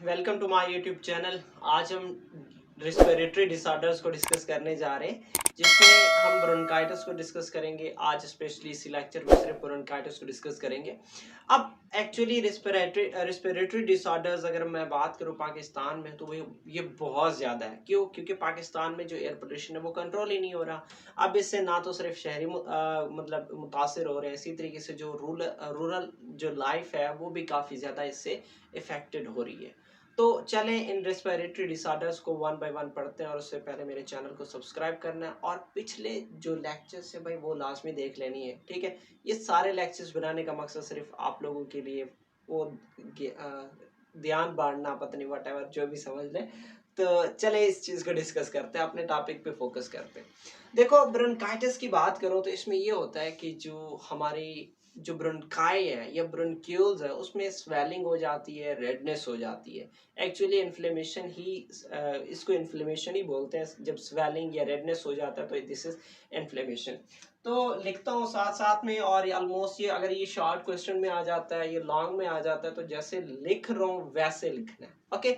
Welcome to my YouTube channel. आज हम respiratory disorders को डिस्कस करने जा रहे हैं, जिसमें हम ब्रोंकाइटिस को डिस्कस करेंगे। आज स्पेशली इसी लेक्चर में सिर्फ ब्रोंकाइटिस को डिस्कस करेंगे। अब एक्चुअली रिस्पिरेटरी डिसऑर्डर्स अगर मैं बात करूं पाकिस्तान में, तो ये बहुत ज़्यादा है। क्यों? क्योंकि पाकिस्तान में जो एयर पोल्यूशन है वो कंट्रोल ही नहीं हो रहा। अब इससे ना तो सिर्फ शहरी मतलब मुतासर हो रहे हैं, इसी तरीके से जो रूरल जो लाइफ है वो भी काफ़ी ज़्यादा इससे इफेक्टेड हो रही है। तो चलें इन रेस्पिरेटरी डिसऑर्डर्स को वन बाय वन पढ़ते हैं, और उससे पहले मेरे चैनल को सब्सक्राइब करना है और पिछले जो लेक्चर्स है भाई वो लाजमी देख लेनी है, ठीक है। ये सारे लेक्चर्स बनाने का मकसद सिर्फ आप लोगों के लिए वो ध्यान बांटना, पता नहीं वट एवर जो भी समझ लें। तो चले इस चीज़ को डिस्कस करते हैं, अपने टॉपिक पे फोकस करते हैं। देखो, ब्रोंकाइटिस की बात करो तो इसमें ये होता है कि जो हमारी जो ब्रोंकाई है या ब्रोंक्यूल्स है उसमें स्वेलिंग हो जाती है, रेडनेस हो जाती है। एक्चुअली इन्फ्लेमेशन ही इसको इन्फ्लेमेशन ही बोलते हैं। जब स्वेलिंग या रेडनेस हो जाता है तो दिस इज इन्फ्लेमेशन। तो लिखता हूँ साथ साथ में, और ऑलमोस्ट ये अगर ये शॉर्ट क्वेश्चन में आ जाता है, ये लॉन्ग में आ जाता है, तो जैसे लिख रहा हूँ वैसे लिखना है, ओके।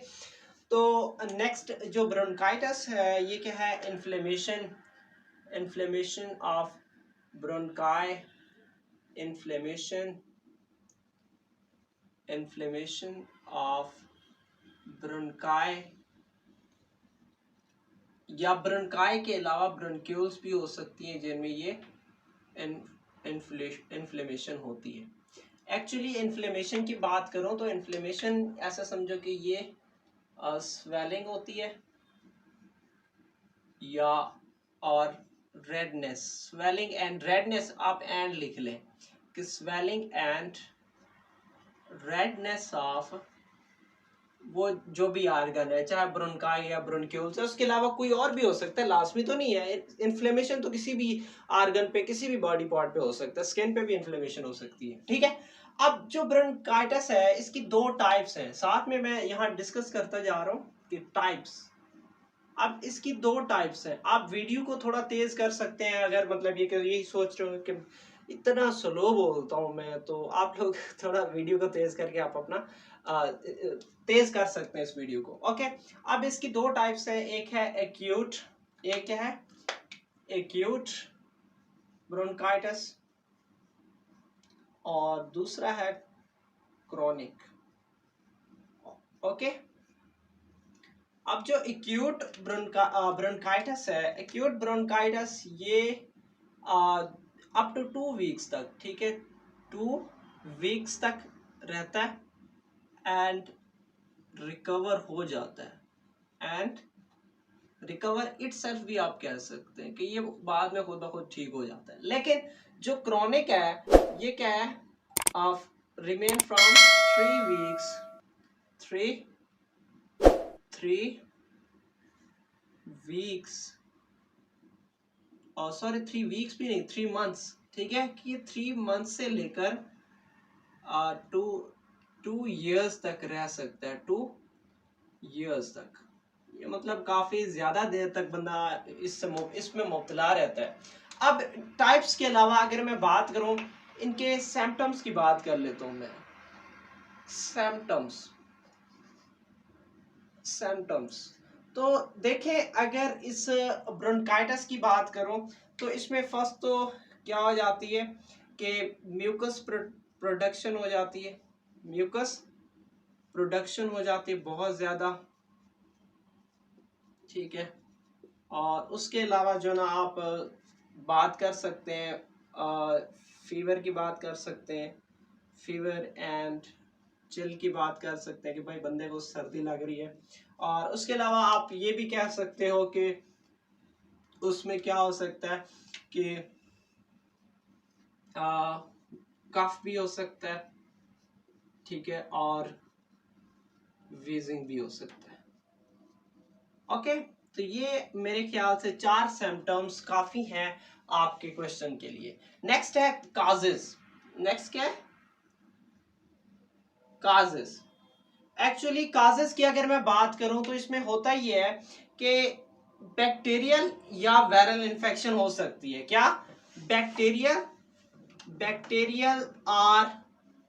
तो नेक्स्ट जो ब्रोंकाइटिस है ये क्या है? Inflammation of bronchi, inflammation of bronchi, या ब्रोंकाई के अलावा ब्रोंक्यूल्स भी हो सकती हैं जिनमें ये इन्फ्लेमेशन होती है। एक्चुअली इन्फ्लेमेशन की बात करूं तो इन्फ्लेमेशन ऐसा समझो कि ये स्वेलिंग होती है या और रेडनेस। स्वेलिंग एंड रेडनेस, आप एंड लिख लें कि स्वेलिंग एंड रेडनेस ऑफ वो जो भी आर्गन है, चाहे ब्रोंकाई या ब्रोंक्यूल्स है, उसके अलावा कोई और भी हो सकता है, लाजमी तो नहीं है। इन्फ्लेमेशन तो किसी भी आर्गन पे, किसी भी बॉडी पार्ट पे हो सकता है, स्किन पे भी इन्फ्लेमेशन हो सकती है, ठीक है। अब जो ब्रोंकाइटिस है इसकी दो टाइप्स हैं, साथ में मैं यहाँ डिस्कस करता जा रहा हूँ कि टाइप्स। अब इसकी दो टाइप्स हैं। आप वीडियो को थोड़ा तेज कर सकते हैं, अगर मतलब ये यही सोच रहे हो कि इतना स्लो बोलता हूँ मैं, तो आप लोग थोड़ा वीडियो को तेज करके आप अपना तेज कर सकते हैं इस वीडियो को, ओके। अब इसकी दो टाइप्स है, एक है एक्यूट, एक क्या है? एक्यूट ब्रोंकाइटिस, और दूसरा है क्रोनिक, ओके। अब जो एक्यूट ब्रोंकाइटिस है, एक्यूट ब्रोंकाइटिस ये अप टू 2 वीक्स तक, ठीक है, 2 वीक्स तक रहता है एंड रिकवर हो जाता है। एंड रिकवर इटसेल्फ भी आप कह सकते हैं कि ये बाद में खुद ब खुद ठीक हो जाता है। लेकिन जो क्रोनिक है ये क्या है? Of remain from 3 weeks, three weeks, और सॉरी 3 वीक्स भी नहीं, 3 मंथ्स, ठीक है, कि 3 मंथ से लेकर टू ईयर्स तक रह सकता है, 2 ईयर्स तक। ये मतलब काफी ज्यादा देर तक बंदा इसमें मुब्तला रहता है। अब टाइप्स के अलावा अगर मैं बात करूं, इनके सिम्टम्स की बात कर लेता हूं मैं। सिम्टम्स तो देखें, अगर इस ब्रोंकाइटिस की बात करूं तो इसमें फर्स्ट तो क्या हो जाती है कि म्यूकस प्रोडक्शन हो जाती है, म्यूकस प्रोडक्शन हो जाती है बहुत ज़्यादा, ठीक है। और उसके अलावा जो ना आप बात कर सकते हैं, फीवर की बात कर सकते हैं, फीवर एंड चिल की बात कर सकते हैं कि भाई बंदे को सर्दी लग रही है। और उसके अलावा आप ये भी कह सकते हो कि उसमें क्या हो सकता है कि कफ भी हो सकता है, ठीक है, और वीजिंग भी हो सकता है, ओके। तो ये मेरे ख्याल से 4 सिम्टम्स काफी हैं आपके क्वेश्चन के लिए। नेक्स्ट है काजेस। नेक्स्ट क्या है? काजेस। एक्चुअली काजेस की अगर मैं बात करूं तो इसमें होता ये है कि बैक्टीरियल या वायरल इन्फेक्शन हो सकती है। क्या? बैक्टीरियल और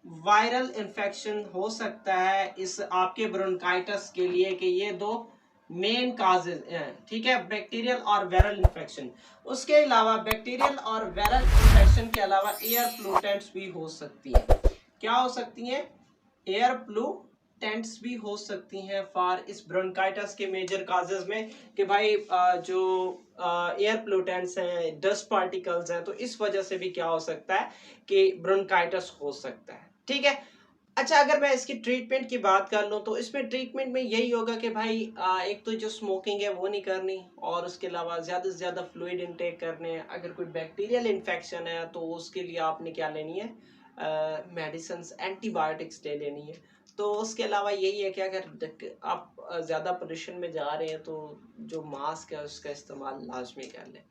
वायरल इन्फेक्शन हो सकता है इस आपके ब्रोंकाइटिस के लिए कि ये दो मेन काजेज हैं, ठीक है, बैक्टीरियल और वायरल इन्फेक्शन। उसके अलावा बैक्टीरियल और वायरल इन्फेक्शन के अलावा एयर प्लूटेंट्स भी हो सकती है। क्या हो सकती हैं? एयर प्लूटेंट्स भी हो सकती हैं फॉर इस ब्रोंकाइटिस के मेजर काजेज में कि भाई जो एयर प्लूटेंट्स हैं, डस्ट पार्टिकल्स हैं, तो इस वजह से भी क्या हो सकता है कि ब्रोंकाइटिस हो सकता है, ठीक है। अच्छा, अगर मैं इसकी ट्रीटमेंट की बात कर लूँ तो इसमें ट्रीटमेंट में यही होगा कि भाई एक तो जो स्मोकिंग है वो नहीं करनी, और उसके अलावा ज़्यादा से ज़्यादा फ्लूइड इनटेक करने हैं। अगर कोई बैक्टीरियल इन्फेक्शन है तो उसके लिए आपने क्या लेनी है, मेडिसिन, एंटीबायोटिक्स ले लेनी है। तो उसके अलावा यही है कि अगर आप ज़्यादा पोल्यूशन में जा रहे हैं तो जो मास्क है उसका इस्तेमाल लाजमी कर लें।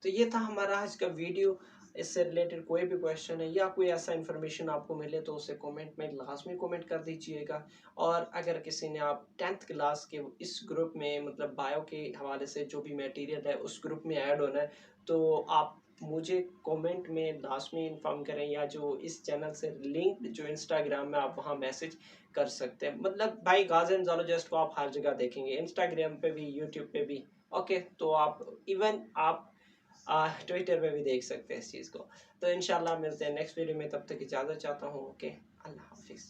तो ये था हमारा आज का वीडियो। इससे रिलेटेड कोई भी क्वेश्चन है या कोई ऐसा इन्फॉर्मेशन आपको मिले तो उसे कमेंट में लाजमी कमेंट कर दीजिएगा। और अगर किसी ने आप 10th क्लास के इस ग्रुप में मतलब बायो के हवाले से जो भी मटेरियल है उस ग्रुप में ऐड होना है तो आप मुझे कमेंट में लाजमी इन्फॉर्म करें, या जो इस चैनल से लिंक जो इंस्टाग्राम में आप वहाँ मैसेज कर सकते हैं। मतलब भाई गाज़िम ज़ोलॉजिस्ट को आप हर जगह देखेंगे, इंस्टाग्राम पे भी, यूट्यूब पे भी। ओके, तो आप इवन आप ट्विटर पे भी देख सकते हैं इस चीज़ को। तो इंशाल्लाह मिलते हैं नेक्स्ट वीडियो में, तब तक इजाज़त चाहता हूँ। ओके, अल्लाह हाफिज़।